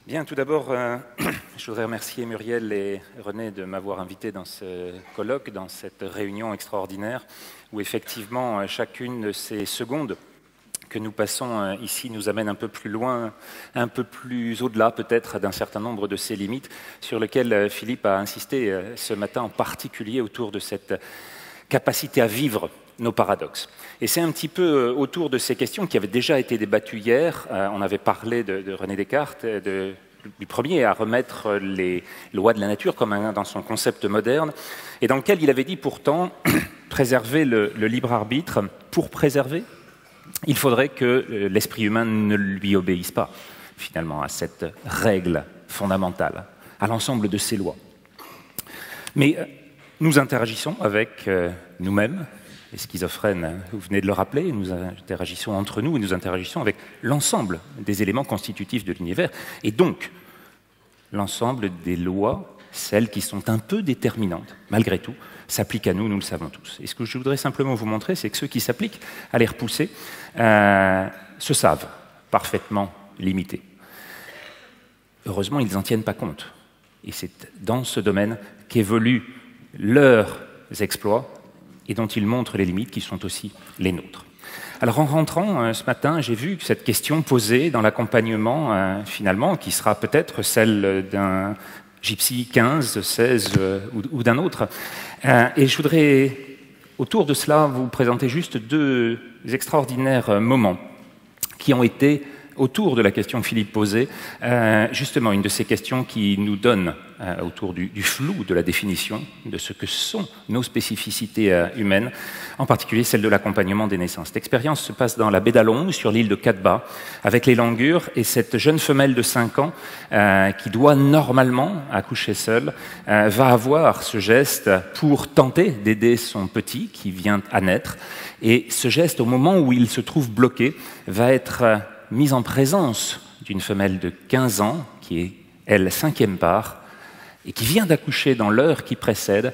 Bien, tout d'abord, je voudrais remercier Muriel et René de m'avoir invité dans ce colloque, dans cette réunion extraordinaire, où effectivement, chacune de ces secondes que nous passons ici nous amène un peu plus loin, un peu plus au-delà peut-être d'un certain nombre de ces limites, sur lesquelles Philippe a insisté ce matin, en particulier autour de cette capacité à vivre nos paradoxes. Et c'est un petit peu autour de ces questions qui avaient déjà été débattues hier. On avait parlé de René Descartes, du premier à remettre les lois de la nature comme dans son concept moderne, et dans lequel il avait dit pourtant préserver le libre arbitre. Pour préserver, il faudrait que l'esprit humain ne lui obéisse pas, finalement, à cette règle fondamentale, à l'ensemble de ces lois. Mais nous interagissons avec nous-mêmes. Les schizophrènes, vous venez de le rappeler, nous interagissons entre nous et nous interagissons avec l'ensemble des éléments constitutifs de l'univers, et donc l'ensemble des lois, celles qui sont un peu déterminantes, malgré tout, s'appliquent à nous, nous le savons tous. Et ce que je voudrais simplement vous montrer, c'est que ceux qui s'appliquent à les repousser se savent parfaitement limités. Heureusement, ils n'en tiennent pas compte. Et c'est dans ce domaine qu'évoluent leurs exploits, et dont ils montrent les limites qui sont aussi les nôtres. Alors en rentrant ce matin, j'ai vu que cette question posée dans l'accompagnement, finalement, qui sera peut-être celle d'un Gypsy 15, 16 ou d'un autre. Et je voudrais, autour de cela, vous présenter juste deux extraordinaires moments qui ont été autour de la question que Philippe posait, justement une de ces questions qui nous donne, autour du flou de la définition de ce que sont nos spécificités humaines, en particulier celle de l'accompagnement des naissances. Cette expérience se passe dans la baie d'Along, sur l'île de Catba, avec les Langurs, et cette jeune femelle de 5 ans, qui doit normalement accoucher seule, va avoir ce geste pour tenter d'aider son petit qui vient à naître, et ce geste, au moment où il se trouve bloqué, va être mise en présence d'une femelle de 15 ans, qui est, elle, 5e part, et qui vient d'accoucher dans l'heure qui précède,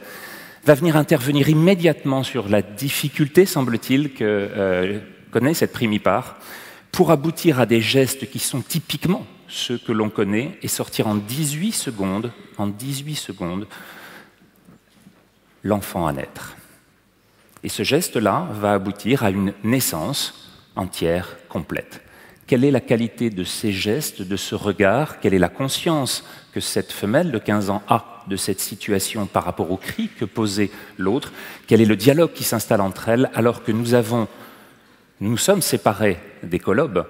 va venir intervenir immédiatement sur la difficulté, semble-t-il, que connaît cette primipare, pour aboutir à des gestes qui sont typiquement ceux que l'on connaît, et sortir en 18 secondes, l'enfant à naître. Et ce geste-là va aboutir à une naissance entière, complète. Quelle est la qualité de ces gestes, de ce regard? Quelle est la conscience que cette femelle de 15 ans a de cette situation par rapport au cri que posait l'autre? Quel est le dialogue qui s'installe entre elles alors que nous sommes séparés des colobes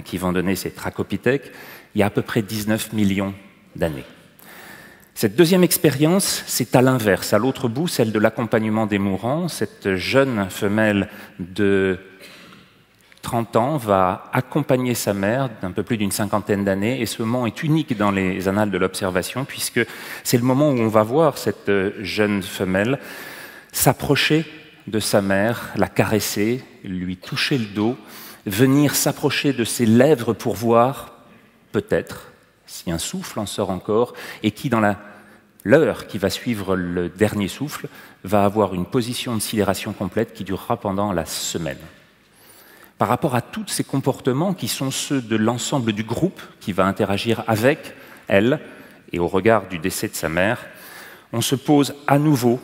qui vont donner ces trachypithèques il y a à peu près 19 millions d'années. Cette deuxième expérience, c'est à l'inverse, à l'autre bout, celle de l'accompagnement des mourants. Cette jeune femelle de 30 ans va accompagner sa mère d'un peu plus d'une 50aine d'années, et ce moment est unique dans les annales de l'observation, puisque c'est le moment où on va voir cette jeune femelle s'approcher de sa mère, la caresser, lui toucher le dos, venir s'approcher de ses lèvres pour voir, peut-être, si un souffle en sort encore, et qui, dans l'heure qui va suivre le dernier souffle, va avoir une position de sidération complète qui durera pendant la semaine. Par rapport à tous ces comportements qui sont ceux de l'ensemble du groupe qui va interagir avec elle, et au regard du décès de sa mère, on se pose à nouveau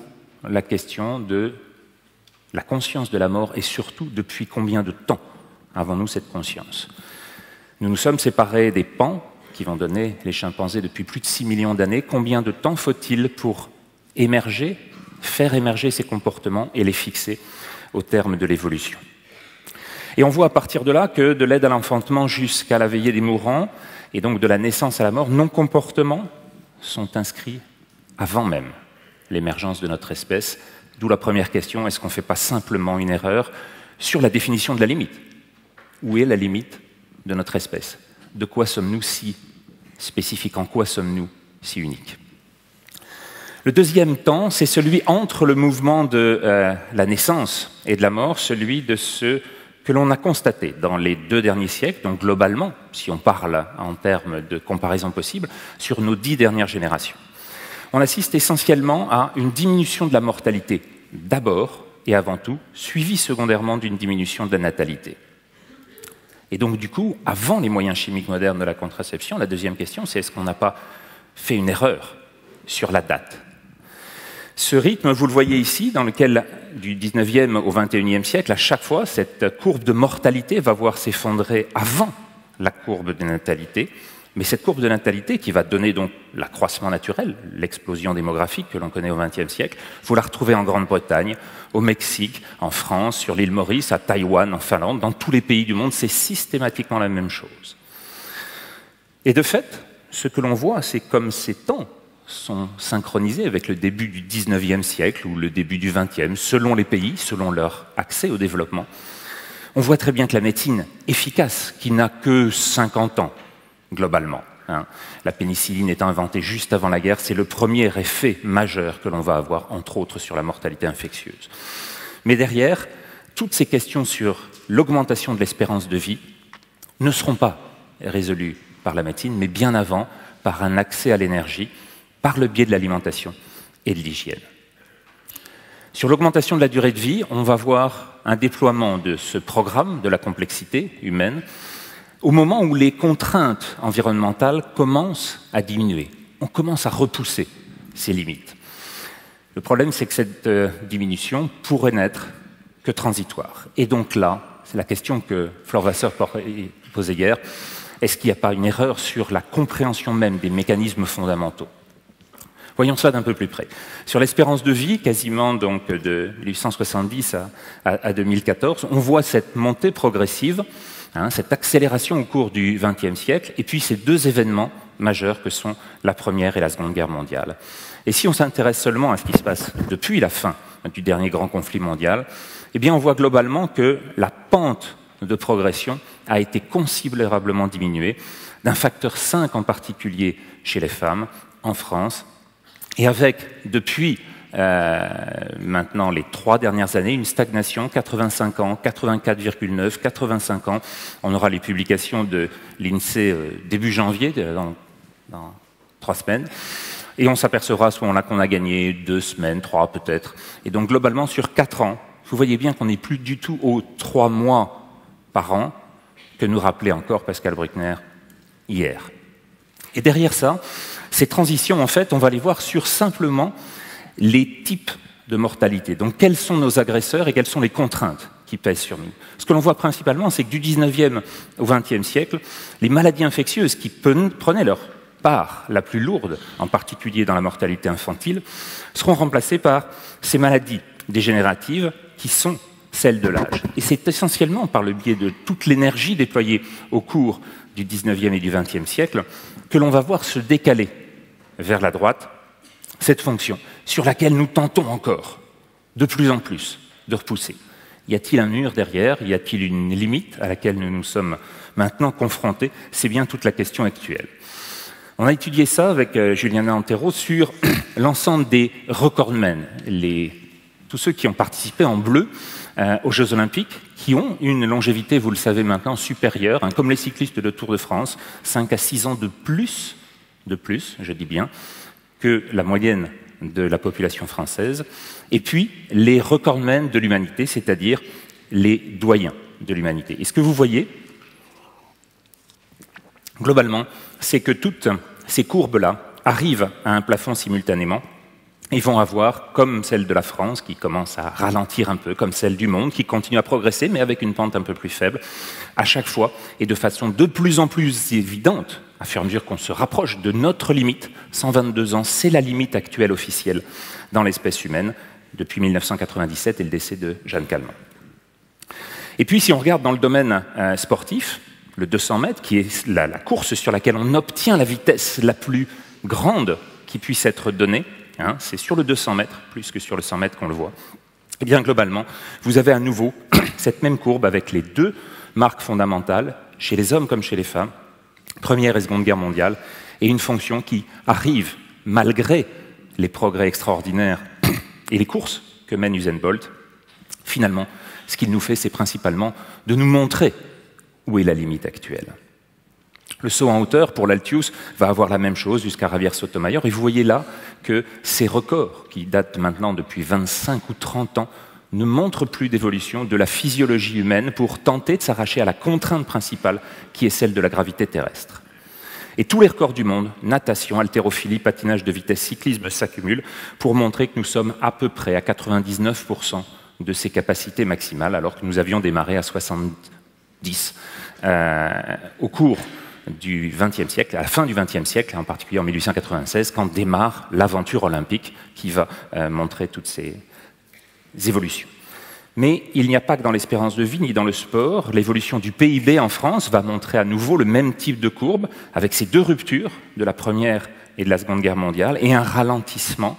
la question de la conscience de la mort, et surtout depuis combien de temps avons-nous cette conscience? Nous nous sommes séparés des pans qui vont donner les chimpanzés depuis plus de 6 millions d'années. Combien de temps faut-il pour émerger, faire émerger ces comportements et les fixer au terme de l'évolution? Et on voit à partir de là que de l'aide à l'enfantement jusqu'à la veillée des mourants, et donc de la naissance à la mort, nos comportements sont inscrits avant même l'émergence de notre espèce. D'où la première question, est-ce qu'on ne fait pas simplement une erreur sur la définition de la limite? Où est la limite de notre espèce? De quoi sommes-nous si spécifiques? En quoi sommes-nous si uniques? Le deuxième temps, c'est celui entre le mouvement de la naissance et de la mort, celui de ce que l'on a constaté dans les 2 derniers siècles, donc globalement, si on parle en termes de comparaison possible, sur nos 10 dernières générations. On assiste essentiellement à une diminution de la mortalité, d'abord et avant tout, suivie secondairement d'une diminution de la natalité. Et donc, du coup, avant les moyens chimiques modernes de la contraception, la deuxième question, c'est est-ce qu'on n'a pas fait une erreur sur la date? Ce rythme, vous le voyez ici, dans lequel, du 19e au 21e siècle, à chaque fois, cette courbe de mortalité va voir s'effondrer avant la courbe de natalité. Mais cette courbe de natalité, qui va donner donc l'accroissement naturel, l'explosion démographique que l'on connaît au XXe siècle, vous la retrouvez en Grande-Bretagne, au Mexique, en France, sur l'île Maurice, à Taïwan, en Finlande, dans tous les pays du monde, c'est systématiquement la même chose. Et de fait, ce que l'on voit, c'est comme ces temps sont synchronisés avec le début du XIXe siècle ou le début du XXe, selon les pays, selon leur accès au développement. On voit très bien que la médecine efficace, qui n'a que 50 ans, globalement, la pénicilline est inventée juste avant la guerre, c'est le premier effet majeur que l'on va avoir, entre autres, sur la mortalité infectieuse. Mais derrière, toutes ces questions sur l'augmentation de l'espérance de vie ne seront pas résolues par la médecine, mais bien avant, par un accès à l'énergie, par le biais de l'alimentation et de l'hygiène. Sur l'augmentation de la durée de vie, on va voir un déploiement de ce programme de la complexité humaine au moment où les contraintes environnementales commencent à diminuer. On commence à repousser ces limites. Le problème, c'est que cette diminution pourrait n'être que transitoire. Et donc là, c'est la question que Flore Vasseur posait hier, est-ce qu'il n'y a pas une erreur sur la compréhension même des mécanismes fondamentaux? Voyons cela d'un peu plus près. Sur l'espérance de vie, quasiment donc de 1870 à 2014, on voit cette montée progressive, cette accélération au cours du XXe siècle, et puis ces deux événements majeurs que sont la Première et la Seconde Guerre mondiale. Et si on s'intéresse seulement à ce qui se passe depuis la fin du dernier grand conflit mondial, eh bien on voit globalement que la pente de progression a été considérablement diminuée, d'un facteur 5 en particulier chez les femmes, en France, et avec, depuis maintenant les 3 dernières années, une stagnation, 85 ans, 84,9, 85 ans. On aura les publications de l'INSEE début janvier, dans 3 semaines. Et on s'apercevra à ce moment-là qu'on a gagné 2 semaines, 3 peut-être. Et donc globalement, sur 4 ans, vous voyez bien qu'on n'est plus du tout aux 3 mois par an que nous rappelait encore Pascal Bruckner hier. Et derrière ça, ces transitions, en fait, on va les voir sur simplement les types de mortalité. Donc, quels sont nos agresseurs et quelles sont les contraintes qui pèsent sur nous? Ce que l'on voit principalement, c'est que du 19e au 20e siècle, les maladies infectieuses qui prenaient leur part la plus lourde, en particulier dans la mortalité infantile, seront remplacées par ces maladies dégénératives qui sont celles de l'âge. Et c'est essentiellement par le biais de toute l'énergie déployée au cours du 19e et du 20e siècle que l'on va voir se décaler vers la droite cette fonction sur laquelle nous tentons encore de plus en plus de repousser. Y a-t-il un mur derrière? Y a-t-il une limite à laquelle nous nous sommes maintenant confrontés? C'est bien toute la question actuelle. On a étudié ça avec Juliana Antero sur l'ensemble des recordmen, tous ceux qui ont participé en bleu aux Jeux Olympiques, qui ont une longévité, vous le savez maintenant, supérieure, comme les cyclistes de Tour de France, 5 à 6 ans de plus, je dis bien, que la moyenne de la population française, et puis les recordmen de l'humanité, c'est-à-dire les doyens de l'humanité. Et ce que vous voyez, globalement, c'est que toutes ces courbes-là arrivent à un plafond simultanément. Ils vont avoir, comme celle de la France, qui commence à ralentir un peu, comme celle du monde, qui continue à progresser, mais avec une pente un peu plus faible, à chaque fois, et de façon de plus en plus évidente, à fur et à mesure qu'on se rapproche de notre limite. 122 ans, c'est la limite actuelle officielle dans l'espèce humaine, depuis 1997 et le décès de Jeanne Calment. Et puis, si on regarde dans le domaine sportif, le 200 mètres, qui est la course sur laquelle on obtient la vitesse la plus grande qui puisse être donnée, c'est sur le 200 mètres, plus que sur le 100 mètres qu'on le voit. Et bien globalement, vous avez à nouveau cette même courbe avec les deux marques fondamentales, chez les hommes comme chez les femmes, Première et Seconde Guerre mondiale, et une fonction qui arrive, malgré les progrès extraordinaires et les courses que mène Usain Bolt. Finalement, ce qu'il nous fait, c'est principalement de nous montrer où est la limite actuelle. Le saut en hauteur pour l'Altius va avoir la même chose jusqu'à Javier Sotomayor. Et vous voyez là que ces records, qui datent maintenant depuis 25 ou 30 ans, ne montrent plus d'évolution de la physiologie humaine pour tenter de s'arracher à la contrainte principale qui est celle de la gravité terrestre. Et tous les records du monde, natation, haltérophilie, patinage de vitesse, cyclisme, s'accumulent pour montrer que nous sommes à peu près à 99% de ces capacités maximales, alors que nous avions démarré à 70 au cours du XXe siècle, à la fin du XXe siècle, en particulier en 1896, quand démarre l'aventure olympique qui va montrer toutes ces évolutions. Mais il n'y a pas que dans l'espérance de vie ni dans le sport. L'évolution du PIB en France va montrer à nouveau le même type de courbe, avec ces deux ruptures de la Première et de la Seconde Guerre mondiale, et un ralentissement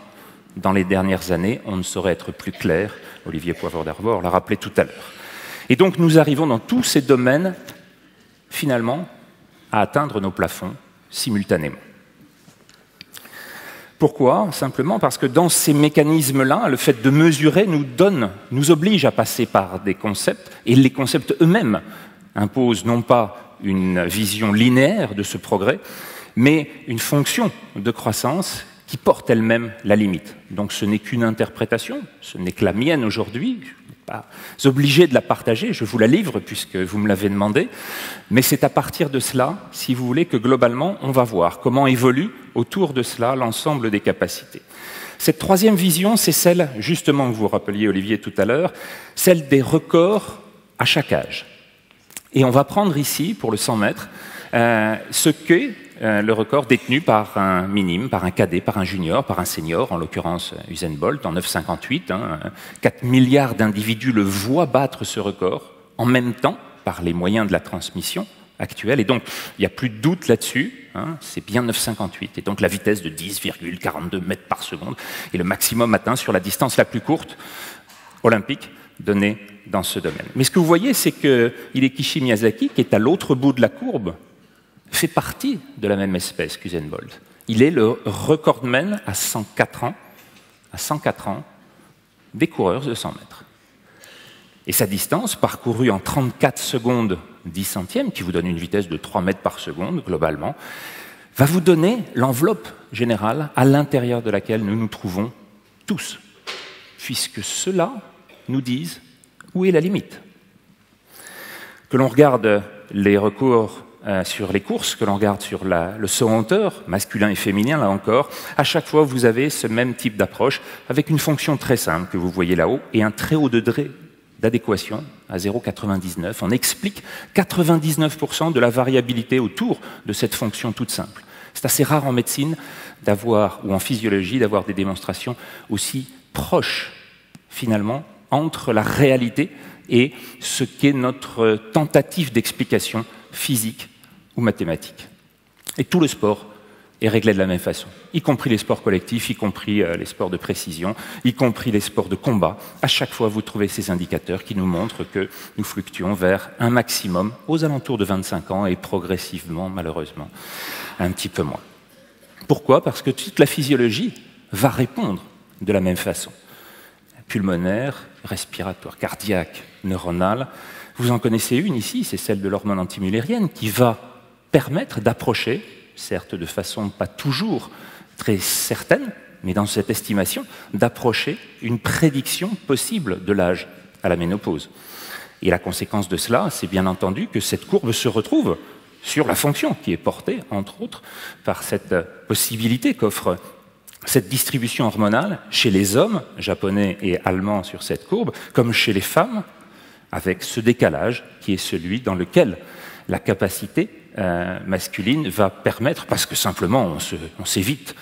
dans les dernières années. On ne saurait être plus clair. Olivier Poivre-d'Arvor l'a rappelé tout à l'heure. Et donc nous arrivons dans tous ces domaines, finalement, à atteindre nos plafonds simultanément. Pourquoi? Simplement parce que dans ces mécanismes-là, le fait de mesurer nous oblige à passer par des concepts, et les concepts eux-mêmes imposent non pas une vision linéaire de ce progrès, mais une fonction de croissance qui porte elle-même la limite. Donc ce n'est qu'une interprétation, ce n'est que la mienne aujourd'hui, je ne suis pas obligé de la partager, je vous la livre puisque vous me l'avez demandé, mais c'est à partir de cela, si vous voulez, que globalement on va voir comment évolue autour de cela l'ensemble des capacités. Cette troisième vision, c'est celle, justement, que vous rappeliez Olivier tout à l'heure, celle des records à chaque âge. Et on va prendre ici, pour le 100 mètres, ce qu'est le record détenu par un minime, par un cadet, par un junior, par un senior, en l'occurrence Usain Bolt, en 9,58. 4 milliards d'individus le voient battre ce record en même temps par les moyens de la transmission actuelle. Et donc, il n'y a plus de doute là-dessus, c'est bien 9,58. Et donc, la vitesse de 10,42 mètres par seconde est le maximum atteint sur la distance la plus courte olympique donnée dans ce domaine. Mais ce que vous voyez, c'est que Hidekishi Miyazaki, qui est à l'autre bout de la courbe, fait partie de la même espèce qu'Usain Bolt. Il est le recordman à 104 ans des coureurs de 100 mètres. Et sa distance, parcourue en 34 secondes 10 centièmes, qui vous donne une vitesse de 3 mètres par seconde globalement, va vous donner l'enveloppe générale à l'intérieur de laquelle nous nous trouvons tous, puisque cela nous disent où est la limite. Que l'on regarde les recours sur les courses, que l'on regarde sur le saut en hauteur, masculin et féminin, là encore, à chaque fois vous avez ce même type d'approche avec une fonction très simple que vous voyez là-haut et un très haut degré d'adéquation à 0,99. On explique 99% de la variabilité autour de cette fonction toute simple. C'est assez rare en médecine d'avoir, ou en physiologie, d'avoir des démonstrations aussi proches, finalement, entre la réalité et ce qu'est notre tentative d'explication physique ou mathématique. Et tout le sport est réglé de la même façon, y compris les sports collectifs, y compris les sports de précision, y compris les sports de combat. À chaque fois, vous trouvez ces indicateurs qui nous montrent que nous fluctuons vers un maximum aux alentours de 25 ans et progressivement, malheureusement, un petit peu moins. Pourquoi? Parce que toute la physiologie va répondre de la même façon. Pulmonaire, respiratoire, cardiaque, neuronale. Vous en connaissez une ici, c'est celle de l'hormone antimullérienne qui va permettre d'approcher, certes de façon pas toujours très certaine, mais dans cette estimation, d'approcher une prédiction possible de l'âge à la ménopause. Et la conséquence de cela, c'est bien entendu que cette courbe se retrouve sur la fonction qui est portée, entre autres, par cette possibilité qu'offre cette distribution hormonale chez les hommes, japonais et allemands sur cette courbe, comme chez les femmes, avec ce décalage qui est celui dans lequel la capacité masculine va permettre, parce que simplement on s'évite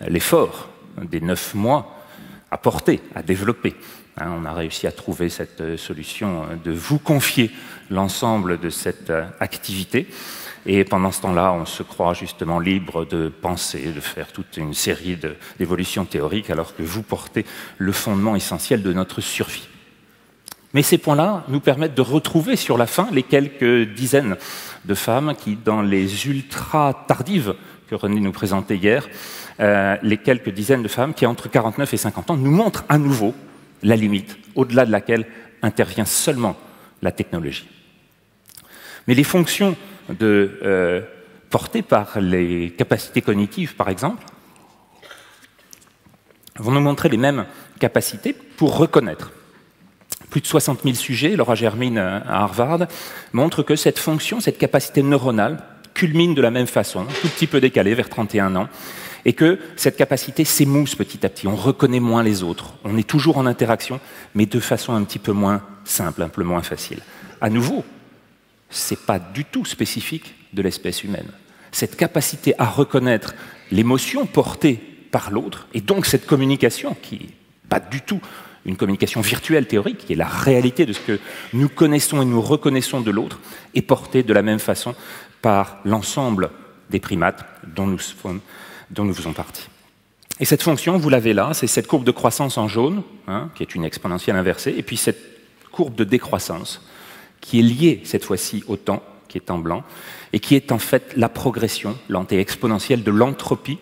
l'effort des 9 mois à porter, à développer. On a réussi à trouver cette solution de vous confier l'ensemble de cette activité. Et pendant ce temps-là, on se croit justement libre de penser, de faire toute une série d'évolutions théoriques, alors que vous portez le fondement essentiel de notre survie. Mais ces points-là nous permettent de retrouver sur la fin les quelques dizaines de femmes qui, dans les ultra-tardives que René nous présentait hier, les quelques dizaines de femmes qui, entre 49 et 50 ans, nous montrent à nouveau la limite, au-delà de laquelle intervient seulement la technologie. Mais les fonctions portées par les capacités cognitives, par exemple, vont nous montrer les mêmes capacités pour reconnaître. plus de 60 000 sujets, Laura Germain à Harvard, montre que cette fonction, cette capacité neuronale, culmine de la même façon, un tout petit peu décalée, vers 31 ans, et que cette capacité s'émousse petit à petit, on reconnaît moins les autres, on est toujours en interaction, mais de façon un petit peu moins simple, un peu moins facile. À nouveau, ce n'est pas du tout spécifique de l'espèce humaine. Cette capacité à reconnaître l'émotion portée par l'autre, et donc cette communication, qui n'est pas du tout une communication virtuelle théorique, qui est la réalité de ce que nous connaissons et nous reconnaissons de l'autre, est portée de la même façon par l'ensemble des primates dont nous faisons partie. Et cette fonction, vous l'avez là, c'est cette courbe de croissance en jaune, qui est une exponentielle inversée, et puis cette courbe de décroissance, qui est liée cette fois-ci au temps, qui est en blanc, et qui est en fait la progression lente et exponentielle de l'entropie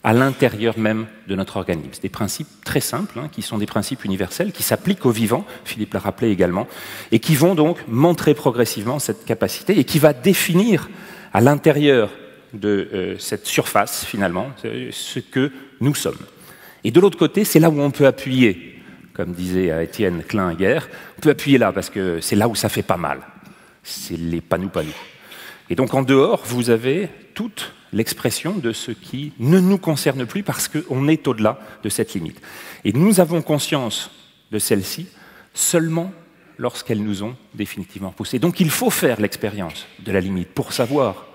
à l'intérieur même de notre organisme. C'est des principes très simples, qui sont des principes universels, qui s'appliquent aux vivants, Philippe l'a rappelé également, et qui vont donc montrer progressivement cette capacité, et qui va définir à l'intérieur de cette surface, finalement, ce que nous sommes. Et de l'autre côté, c'est là où on peut appuyer, comme disait Étienne Klein hier, on peut appuyer là, parce que c'est là où ça fait pas mal. C'est les panou. Et donc en dehors, vous avez toute l'expression de ce qui ne nous concerne plus parce qu'on est au-delà de cette limite. Et nous avons conscience de celle-ci seulement lorsqu'elles nous ont définitivement poussés. Donc il faut faire l'expérience de la limite pour savoir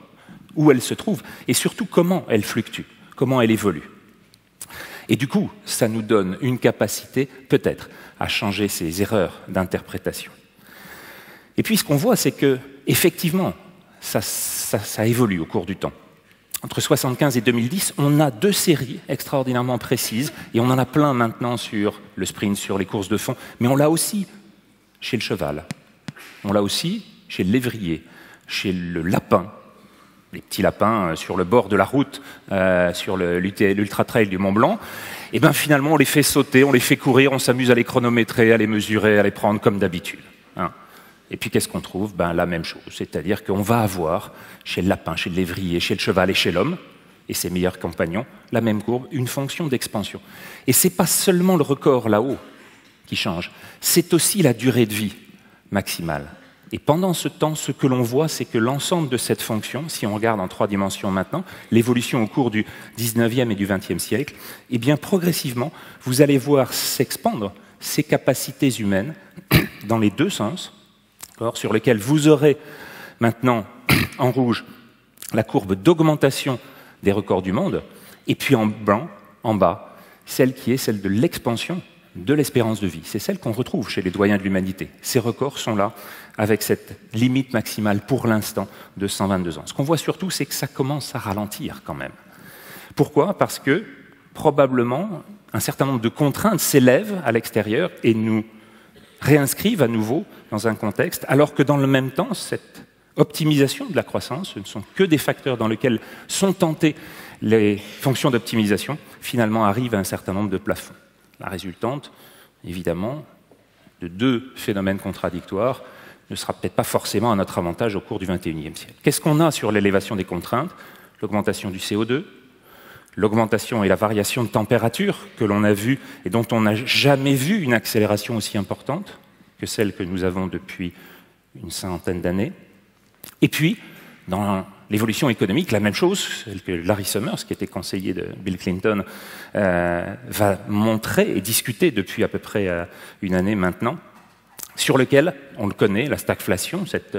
où elle se trouve et surtout comment elle fluctue, comment elle évolue. Et du coup, ça nous donne une capacité, peut-être, à changer ces erreurs d'interprétation. Et puis ce qu'on voit, c'est que, effectivement, ça évolue au cours du temps. Entre 1975 et 2010, on a 2 séries extraordinairement précises, et on en a plein maintenant sur le sprint, sur les courses de fond, mais on l'a aussi chez le cheval, on l'a aussi chez le lévrier, chez le lapin, les petits lapins sur le bord de la route, sur l'ultra-trail du Mont Blanc, et bien finalement on les fait sauter, on les fait courir, on s'amuse à les chronométrer, à les mesurer, à les prendre comme d'habitude. Et puis qu'est-ce qu'on trouve? La même chose, c'est-à-dire qu'on va avoir chez le lapin, chez le lévrier, chez le cheval et chez l'homme, et ses meilleurs compagnons, la même courbe, une fonction d'expansion. Et ce n'est pas seulement le record là-haut qui change, c'est aussi la durée de vie maximale. Et pendant ce temps, ce que l'on voit, c'est que l'ensemble de cette fonction, si on regarde en 3 dimensions maintenant, l'évolution au cours du 19e et du 20e siècle, eh bien progressivement, vous allez voir s'expandre ces capacités humaines dans les 2 sens, sur lesquels vous aurez maintenant en rouge la courbe d'augmentation des records du monde, et puis en blanc, en bas, celle qui est celle de l'expansion de l'espérance de vie. C'est celle qu'on retrouve chez les doyens de l'humanité. Ces records sont là avec cette limite maximale pour l'instant de 122 ans. Ce qu'on voit surtout, c'est que ça commence à ralentir quand même. Pourquoi? Parce que probablement un certain nombre de contraintes s'élèvent à l'extérieur et nous réinscrivent à nouveau dans un contexte, alors que dans le même temps, cette optimisation de la croissance, ce ne sont que des facteurs dans lesquels sont tentées les fonctions d'optimisation, finalement arrivent à un certain nombre de plafonds. La résultante, évidemment, de 2 phénomènes contradictoires ne sera peut-être pas forcément à notre avantage au cours du XXIe siècle. Qu'est-ce qu'on a sur l'élévation des contraintes? L'augmentation du CO2, l'augmentation et la variation de température que l'on a vue et dont on n'a jamais vu une accélération aussi importante que celle que nous avons depuis une cinquantaine d'années. Et puis, dans l'évolution économique, la même chose, celle que Larry Summers, qui était conseiller de Bill Clinton, va montrer et discuter depuis à peu près une année maintenant, sur lequel, on le connaît, la stagflation, cette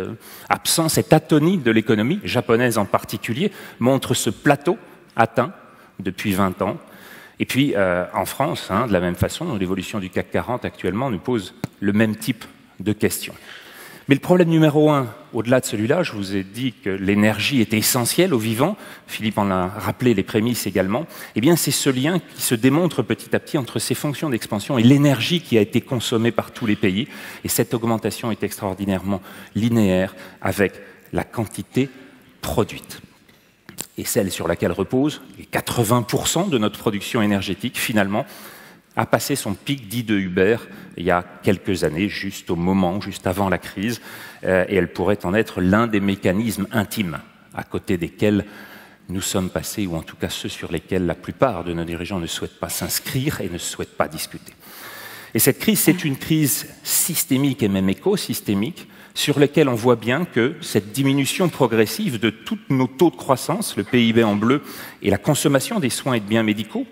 absence, cette atonie de l'économie, japonaise en particulier, montre ce plateau atteint depuis 20 ans. Et puis, en France, de la même façon, l'évolution du CAC 40 actuellement nous pose le même type de questions. Mais le problème numéro 1, au-delà de celui-là, je vous ai dit que l'énergie était essentielle aux vivants, Philippe en a rappelé les prémices également, eh bien c'est ce lien qui se démontre petit à petit entre ces fonctions d'expansion et l'énergie qui a été consommée par tous les pays. Et cette augmentation est extraordinairement linéaire avec la quantité produite. Et celle sur laquelle repose les 80% de notre production énergétique, finalement, a passé son pic dit de Uber il y a quelques années, juste au moment, juste avant la crise, et elle pourrait en être l'un des mécanismes intimes à côté desquels nous sommes passés, ou en tout cas ceux sur lesquels la plupart de nos dirigeants ne souhaitent pas s'inscrire et ne souhaitent pas discuter. Et cette crise, c'est une crise systémique et même écosystémique, sur laquelle on voit bien que cette diminution progressive de tous nos taux de croissance, le PIB en bleu, et la consommation des soins et de biens médicaux,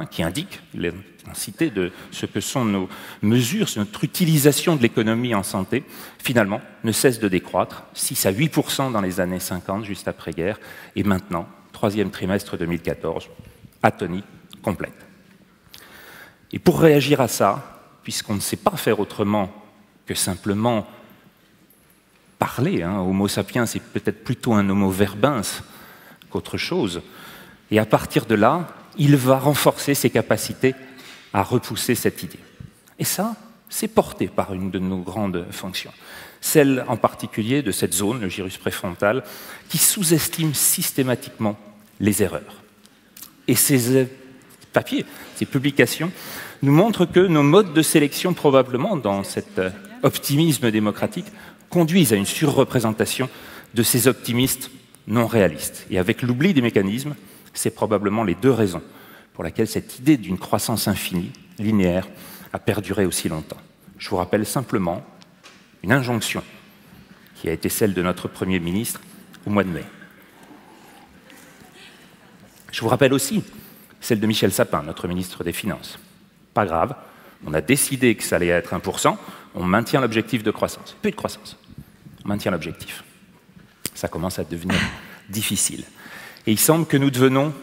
qui indiquent l'intensité de ce que sont nos mesures, notre utilisation de l'économie en santé, finalement, ne cesse de décroître, 6 à 8% dans les années 50, juste après-guerre, et maintenant, troisième trimestre 2014, atonie complète. Et pour réagir à ça, puisqu'on ne sait pas faire autrement que simplement parler, Homo sapiens, c'est peut-être plutôt un homo verbens qu'autre chose, et à partir de là, il va renforcer ses capacités à repousser cette idée. Et ça, c'est porté par une de nos grandes fonctions, celle en particulier de cette zone, le gyrus préfrontal, qui sous-estime systématiquement les erreurs. Et ces papiers, ces publications, nous montrent que nos modes de sélection, probablement dans cet optimisme démocratique, conduisent à une surreprésentation de ces optimistes non réalistes. Et avec l'oubli des mécanismes, c'est probablement les deux raisons pour lesquelles cette idée d'une croissance infinie, linéaire, a perduré aussi longtemps. Je vous rappelle simplement une injonction qui a été celle de notre Premier ministre au mois de mai. Je vous rappelle aussi celle de Michel Sapin, notre ministre des Finances. Pas grave, on a décidé que ça allait être 1%, on maintient l'objectif de croissance. Plus de croissance, on maintient l'objectif. Ça commence à devenir difficile. Et il semble que nous devenons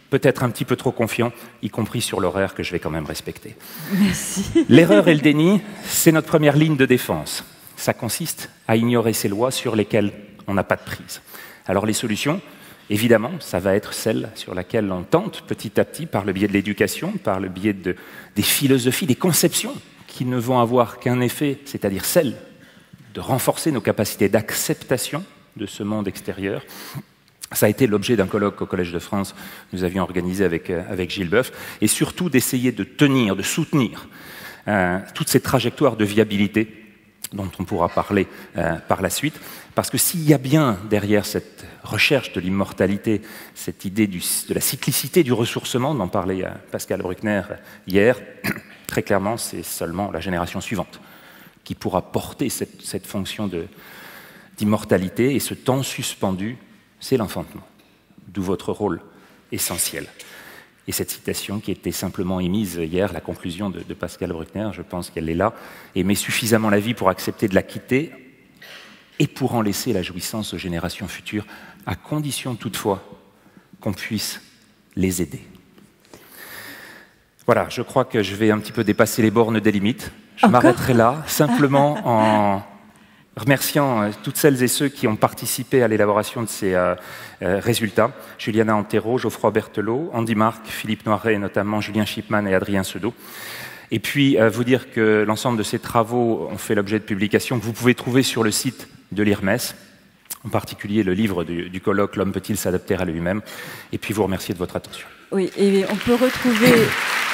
peut-être un petit peu trop confiants, y compris sur l'horaire que je vais quand même respecter. Merci. L'erreur et le déni, c'est notre première ligne de défense. Ça consiste à ignorer ces lois sur lesquelles on n'a pas de prise. Alors les solutions, évidemment, ça va être celle sur laquelle on tente petit à petit, par le biais de l'éducation, par le biais des philosophies, des conceptions, qui ne vont avoir qu'un effet, c'est-à-dire celle de renforcer nos capacités d'acceptation de ce monde extérieur. Ça a été l'objet d'un colloque au Collège de France que nous avions organisé avec Gilles Boeuf, et surtout d'essayer de tenir, de soutenir toutes ces trajectoires de viabilité dont on pourra parler par la suite, parce que s'il y a bien derrière cette recherche de l'immortalité, cette idée de la cyclicité du ressourcement dont parlait Pascal Bruckner hier, très clairement, c'est seulement la génération suivante qui pourra porter cette fonction d'immortalité, et ce temps suspendu, c'est l'enfantement, d'où votre rôle essentiel. Et cette citation qui était simplement émise hier, la conclusion de Pascal Bruckner, je pense qu'elle est là, aimait suffisamment la vie pour accepter de la quitter et pour en laisser la jouissance aux générations futures, à condition toutefois qu'on puisse les aider. Voilà, je crois que je vais un petit peu dépasser les bornes des limites. Je m'arrêterai là, simplement en remerciant toutes celles et ceux qui ont participé à l'élaboration de ces résultats. Juliana Antero, Geoffroy Berthelot, Andy Marc, Philippe Noiret, notamment Julien Schipman et Adrien Sedeau. Et puis vous dire que l'ensemble de ces travaux ont fait l'objet de publications que vous pouvez trouver sur le site de l'IRMES, en particulier le livre du colloque « L'homme peut-il s'adapter à lui-même ?» Et puis vous remercier de votre attention. Oui, et on peut retrouver